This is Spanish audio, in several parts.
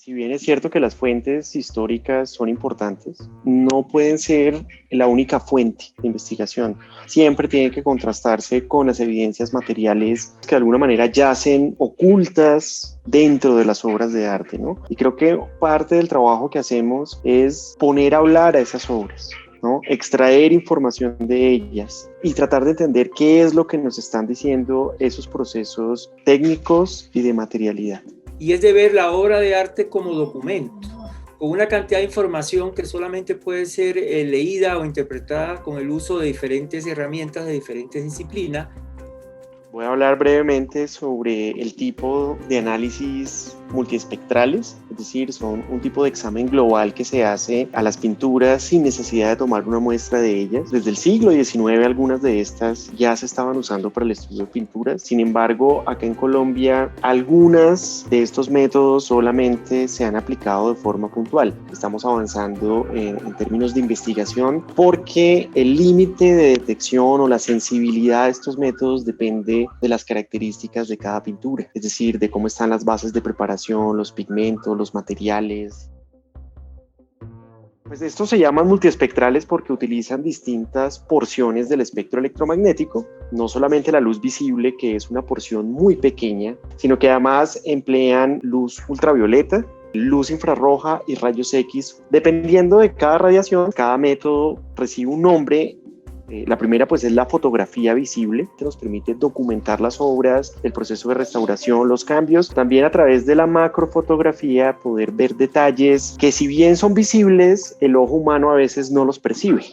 Si bien es cierto que las fuentes históricas son importantes, no pueden ser la única fuente de investigación. Siempre tiene que contrastarse con las evidencias materiales que de alguna manera yacen ocultas dentro de las obras de arte, ¿no? Y creo que parte del trabajo que hacemos es poner a hablar a esas obras, ¿no? Extraer información de ellas y tratar de entender qué es lo que nos están diciendo esos procesos técnicos y de materialidad. Y es de ver la obra de arte como documento, con una cantidad de información que solamente puede ser leída o interpretada con el uso de diferentes herramientas de diferentes disciplinas. Voy a hablar brevemente sobre el tipo de análisis multiespectrales, es decir, son un tipo de examen global que se hace a las pinturas sin necesidad de tomar una muestra de ellas. Desde el siglo XIX algunas de estas ya se estaban usando para el estudio de pinturas. Sin embargo, acá en Colombia algunas de estos métodos solamente se han aplicado de forma puntual. Estamos avanzando en términos de investigación porque el límite de detección o la sensibilidad de estos métodos depende de las características de cada pintura, es decir, de cómo están las bases de preparación, los pigmentos, los materiales. Pues estos se llaman multiespectrales porque utilizan distintas porciones del espectro electromagnético, no solamente la luz visible, que es una porción muy pequeña, sino que además emplean luz ultravioleta, luz infrarroja y rayos X. Dependiendo de cada radiación, cada método recibe un nombre. La primera pues es la fotografía visible, que nos permite documentar las obras, el proceso de restauración, los cambios. También a través de la macrofotografía poder ver detalles que si bien son visibles, el ojo humano a veces no los percibe.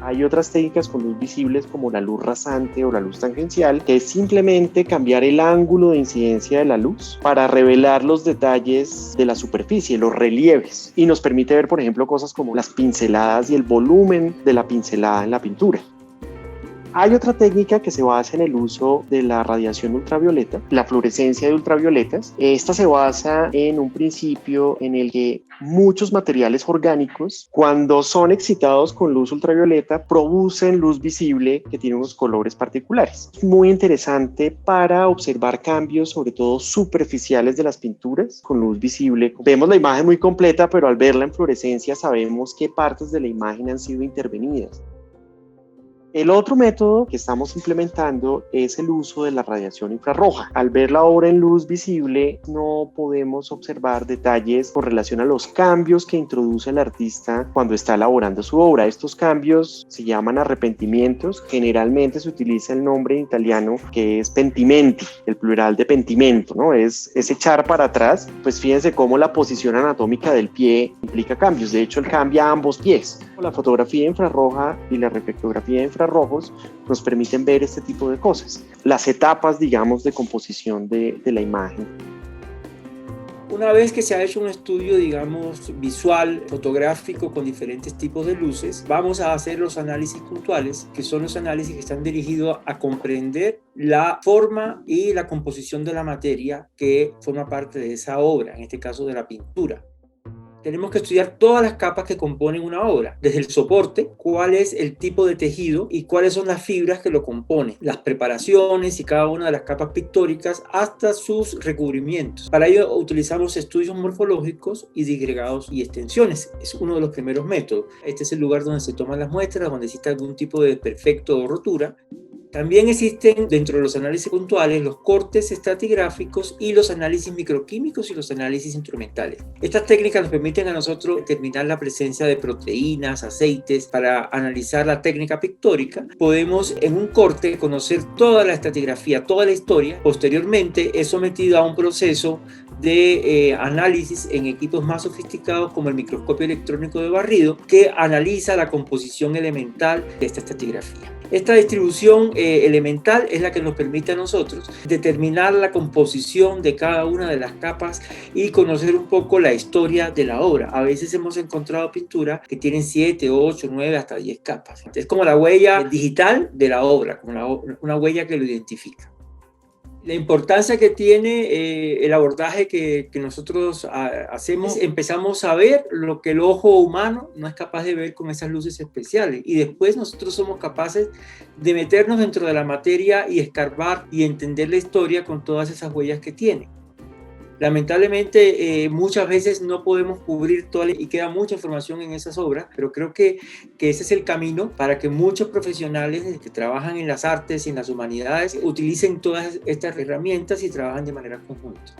Hay otras técnicas con luz visibles como la luz rasante o la luz tangencial, que es simplemente cambiar el ángulo de incidencia de la luz para revelar los detalles de la superficie, los relieves, y nos permite ver, por ejemplo, cosas como las pinceladas y el volumen de la pincelada en la pintura. Hay otra técnica que se basa en el uso de la radiación ultravioleta, la fluorescencia de ultravioletas. Esta se basa en un principio en el que muchos materiales orgánicos, cuando son excitados con luz ultravioleta, producen luz visible que tiene unos colores particulares. Es muy interesante para observar cambios, sobre todo superficiales de las pinturas con luz visible. Vemos la imagen muy completa, pero al verla en fluorescencia sabemos qué partes de la imagen han sido intervenidas. El otro método que estamos implementando es el uso de la radiación infrarroja. Al ver la obra en luz visible, no podemos observar detalles con relación a los cambios que introduce el artista cuando está elaborando su obra. Estos cambios se llaman arrepentimientos. Generalmente se utiliza el nombre en italiano que es pentimenti, el plural de pentimento, ¿no? Es echar para atrás. Pues fíjense cómo la posición anatómica del pie implica cambios. De hecho, él cambia ambos pies. La fotografía infrarroja y la reflectografía infrarrojos nos permiten ver este tipo de cosas, las etapas, digamos, de composición de la imagen. Una vez que se ha hecho un estudio, digamos, visual, fotográfico con diferentes tipos de luces, vamos a hacer los análisis puntuales, que son los análisis que están dirigidos a comprender la forma y la composición de la materia que forma parte de esa obra, en este caso de la pintura. Tenemos que estudiar todas las capas que componen una obra, desde el soporte, cuál es el tipo de tejido y cuáles son las fibras que lo componen, las preparaciones y cada una de las capas pictóricas hasta sus recubrimientos. Para ello utilizamos estudios morfológicos y disgregados y extensiones. Es uno de los primeros métodos. Este es el lugar donde se toman las muestras, donde existe algún tipo de desperfecto o rotura. También existen dentro de los análisis puntuales los cortes estratigráficos y los análisis microquímicos y los análisis instrumentales. Estas técnicas nos permiten a nosotros determinar la presencia de proteínas, aceites. Para analizar la técnica pictórica, podemos en un corte conocer toda la estratigrafía, toda la historia. Posteriormente es sometido a un proceso de análisis en equipos más sofisticados como el microscopio electrónico de barrido, que analiza la composición elemental de esta estratigrafía. Esta distribución elemental es la que nos permite a nosotros determinar la composición de cada una de las capas y conocer un poco la historia de la obra. A veces hemos encontrado pinturas que tienen 7, 8, 9, hasta 10 capas. Es como la huella digital de la obra, como una huella que lo identifica. La importancia que tiene el abordaje que nosotros hacemos, empezamos a ver lo que el ojo humano no es capaz de ver con esas luces especiales, y después nosotros somos capaces de meternos dentro de la materia y escarbar y entender la historia con todas esas huellas que tiene. Lamentablemente, muchas veces no podemos cubrir toda y queda mucha información en esas obras, pero creo que ese es el camino para que muchos profesionales que trabajan en las artes y en las humanidades utilicen todas estas herramientas y trabajan de manera conjunta.